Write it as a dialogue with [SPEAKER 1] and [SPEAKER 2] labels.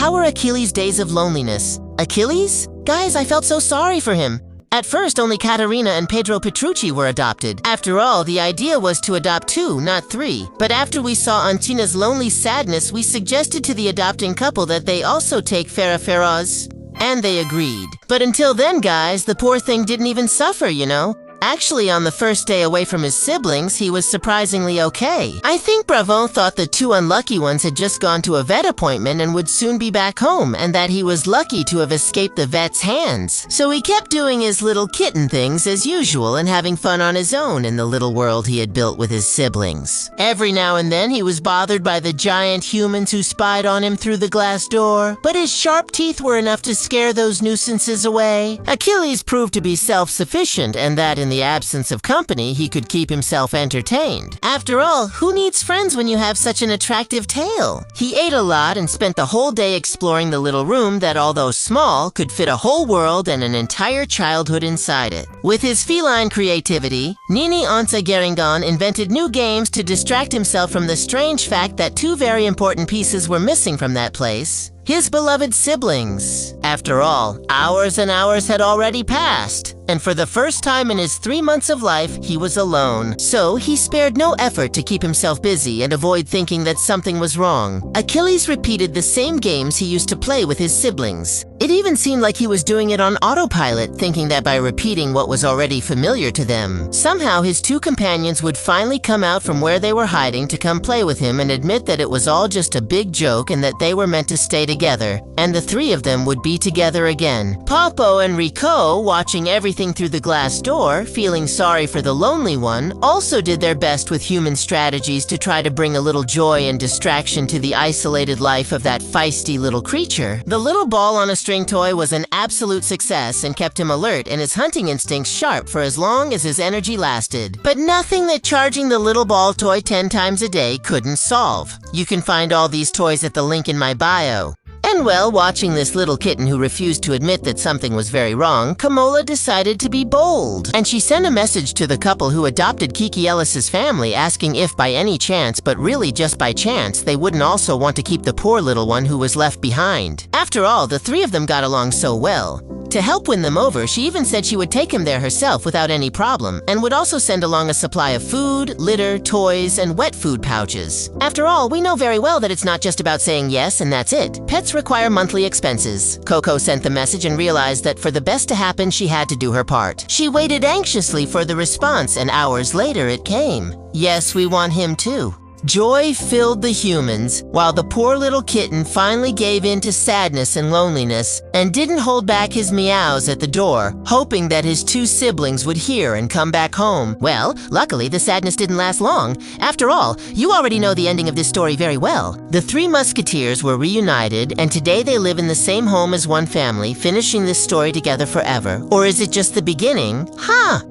[SPEAKER 1] How were Achilles' days of loneliness? Achilles? Guys, I felt so sorry for him. At first, only Katerina and Pedro Petrucci were adopted. After all, the idea was to adopt 2, not 3. But after we saw Antina's lonely sadness, we suggested to the adopting couple that they also take Farah Feroz. And they agreed. But until then, guys, the poor thing didn't even suffer, you know? Actually, on the first day away from his siblings, he was surprisingly okay. I think Bravon thought the 2 unlucky ones had just gone to a vet appointment and would soon be back home, and that he was lucky to have escaped the vet's hands. So he kept doing his little kitten things as usual and having fun on his own in the little world he had built with his siblings. Every now and then he was bothered by the giant humans who spied on him through the glass door, but his sharp teeth were enough to scare those nuisances away. Achilles proved to be self-sufficient, and that in the absence of company, he could keep himself entertained. After all, who needs friends when you have such an attractive tail? He ate a lot and spent the whole day exploring the little room that, although small, could fit a whole world and an entire childhood inside it. With his feline creativity, Nini Onsa Geringon invented new games to distract himself from the strange fact that 2 very important pieces were missing from that place: his beloved siblings. After all, hours and hours had already passed, and for the first time in his 3 months of life, he was alone. So he spared no effort to keep himself busy and avoid thinking that something was wrong. Achilles repeated the same games he used to play with his siblings. It even seemed like he was doing it on autopilot, thinking that by repeating what was already familiar to them, somehow his 2 companions would finally come out from where they were hiding to come play with him and admit that it was all just a big joke and that they were meant to stay together, and the 3 of them would be together again. Popo and Rico, watching everything through the glass door, feeling sorry for the lonely one, also did their best with human strategies to try to bring a little joy and distraction to the isolated life of that feisty little creature. The little ball on a string toy was an absolute success and kept him alert and his hunting instincts sharp for as long as his energy lasted. But nothing that charging the little ball toy 10 times a day couldn't solve. You can find all these toys at the link in my bio. And well, watching this little kitten who refused to admit that something was very wrong, Kamola decided to be bold. And she sent a message to the couple who adopted Kiki Ellis's family asking if by any chance, but really just by chance, they wouldn't also want to keep the poor little one who was left behind. After all, the 3 of them got along so well. To help win them over, she even said she would take him there herself without any problem, and would also send along a supply of food, litter, toys, and wet food pouches. After all, we know very well that it's not just about saying yes and that's it. Pets require monthly expenses. Coco sent the message and realized that for the best to happen, she had to do her part. She waited anxiously for the response, and hours later it came. Yes, we want him too. Joy filled the humans, while the poor little kitten finally gave in to sadness and loneliness, and didn't hold back his meows at the door, hoping that his 2 siblings would hear and come back home. Well, luckily the sadness didn't last long. After all, you already know the ending of this story very well. The 3 musketeers were reunited, and today they live in the same home as one family, finishing this story together forever. Or is it just the beginning? Huh!